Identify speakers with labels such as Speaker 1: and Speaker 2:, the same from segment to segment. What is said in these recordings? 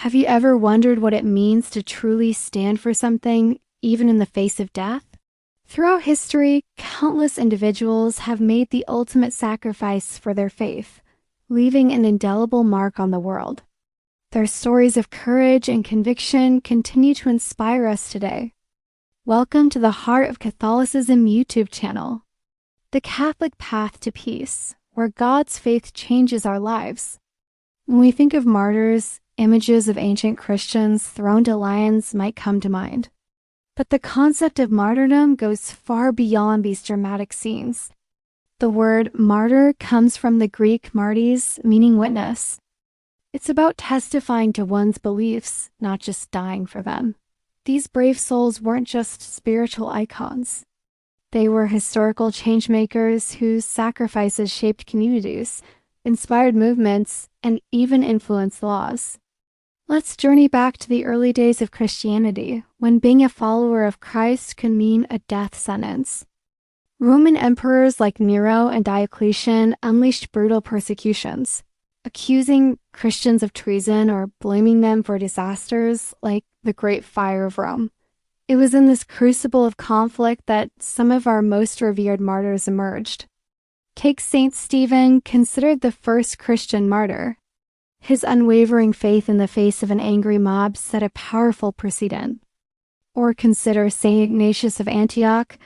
Speaker 1: Have you ever wondered what it means to truly stand for something, even in the face of death? Throughout history, countless individuals have made the ultimate sacrifice for their faith, leaving an indelible mark on the world. Their stories of courage and conviction continue to inspire us today. Welcome to the Heart of Catholicism YouTube channel, the Catholic path to peace, where God's faith changes our lives. When we think of martyrs, images of ancient Christians thrown to lions might come to mind. But the concept of martyrdom goes far beyond these dramatic scenes. The word martyr comes from the Greek marties, meaning witness. It's about testifying to one's beliefs, not just dying for them. These brave souls weren't just spiritual icons. They were historical changemakers whose sacrifices shaped communities, inspired movements, and even influenced laws. Let's journey back to the early days of Christianity, when being a follower of Christ could mean a death sentence. Roman emperors like Nero and Diocletian unleashed brutal persecutions, accusing Christians of treason or blaming them for disasters like the Great Fire of Rome. It was in this crucible of conflict that some of our most revered martyrs emerged. Take Saint Stephen, considered the first Christian martyr. His unwavering faith in the face of an angry mob set a powerful precedent. Or consider Saint Ignatius of Antioch,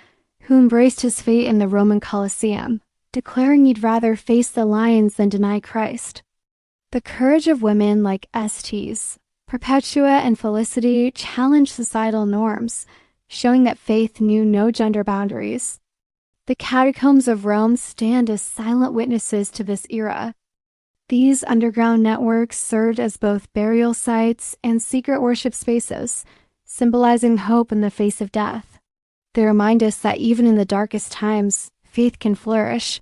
Speaker 1: who embraced his fate in the Roman Colosseum, declaring he'd rather face the lions than deny Christ. The courage of women like Estes, Perpetua, and Felicity challenged societal norms, showing that faith knew no gender boundaries. The catacombs of Rome stand as silent witnesses to this era. These underground networks served as both burial sites and secret worship spaces, symbolizing hope in the face of death. They remind us that even in the darkest times, faith can flourish.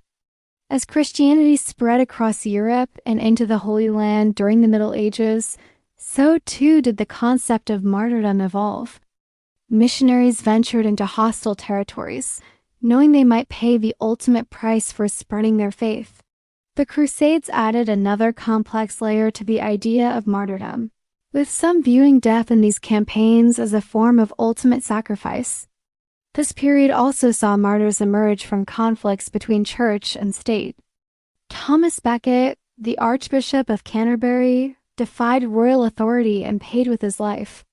Speaker 1: As Christianity spread across Europe and into the Holy Land during the Middle Ages, so too did the concept of martyrdom evolve. Missionaries ventured into hostile territories, knowing they might pay the ultimate price for spreading their faith. The Crusades added another complex layer to the idea of martyrdom, with some viewing death in these campaigns as a form of ultimate sacrifice. This period also saw martyrs emerge from conflicts between church and state. Thomas Becket, the Archbishop of Canterbury, defied royal authority and paid with his life.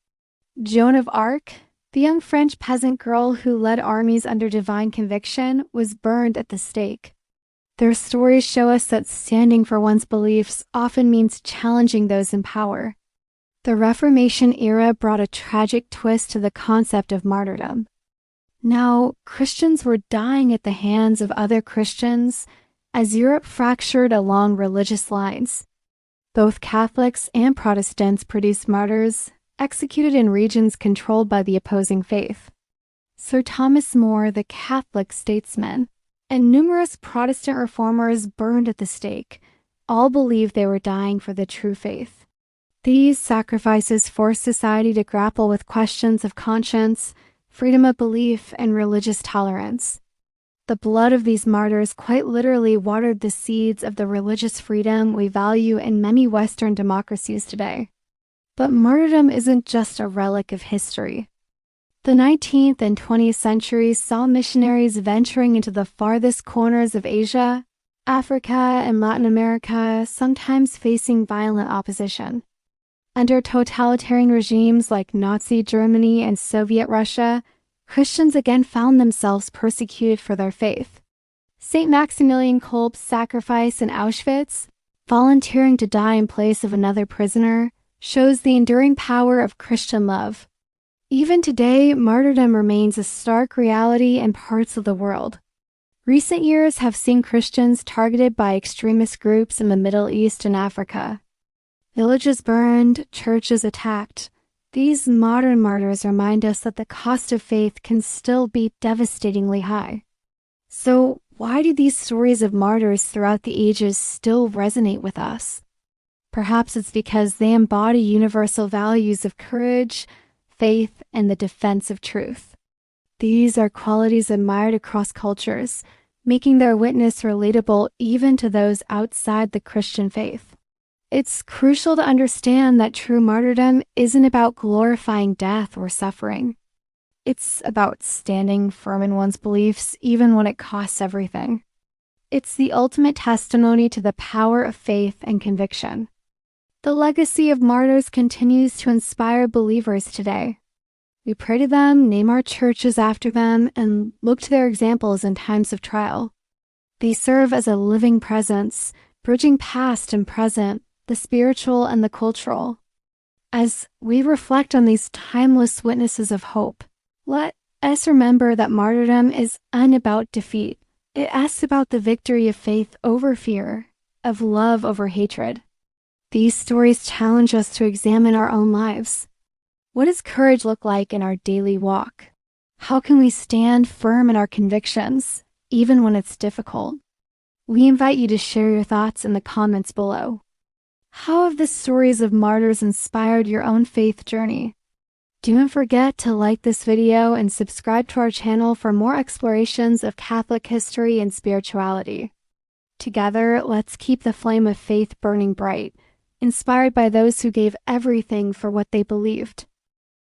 Speaker 1: Joan of Arc, the young French peasant girl who led armies under divine conviction, was burned at the stake. Their stories show us that standing for one's beliefs often means challenging those in power. The Reformation era brought a tragic twist to the concept of martyrdom. Now, Christians were dying at the hands of other Christians as Europe fractured along religious lines. Both Catholics and Protestants produced martyrs, executed in regions controlled by the opposing faith. Sir Thomas More, the Catholic statesman, and numerous Protestant reformers burned at the stake, all believed they were dying for the true faith. These sacrifices forced society to grapple with questions of conscience, freedom of belief, and religious tolerance. The blood of these martyrs quite literally watered the seeds of the religious freedom we value in many Western democracies today. But martyrdom isn't just a relic of history. The 19th and 20th centuries saw missionaries venturing into the farthest corners of Asia, Africa, and Latin America, sometimes facing violent opposition. Under totalitarian regimes like Nazi Germany and Soviet Russia, Christians again found themselves persecuted for their faith. St. Maximilian Kolb's sacrifice in Auschwitz, volunteering to die in place of another prisoner, shows the enduring power of Christian love. Even today, martyrdom remains a stark reality in parts of the world. Recent years have seen Christians targeted by extremist groups in the Middle East and Africa. Villages burned, churches attacked. These modern martyrs remind us that the cost of faith can still be devastatingly high. So, why do these stories of martyrs throughout the ages still resonate with us? Perhaps it's because they embody universal values of courage, faith, and the defense of truth. These are qualities admired across cultures, making their witness relatable even to those outside the Christian faith. It's crucial to understand that true martyrdom isn't about glorifying death or suffering. It's about standing firm in one's beliefs even when it costs everything. It's the ultimate testimony to the power of faith and conviction. The legacy of martyrs continues to inspire believers today. We pray to them, name our churches after them, and look to their examples in times of trial. They serve as a living presence, bridging past and present, the spiritual and the cultural. As we reflect on these timeless witnesses of hope, let us remember that martyrdom is unbout defeat. It asks about the victory of faith over fear, of love over hatred. These stories challenge us to examine our own lives. What does courage look like in our daily walk? How can we stand firm in our convictions, even when it's difficult? We invite you to share your thoughts in the comments below. How have the stories of martyrs inspired your own faith journey? Don't forget to like this video and subscribe to our channel for more explorations of Catholic history and spirituality. Together, let's keep the flame of faith burning bright, inspired by those who gave everything for what they believed.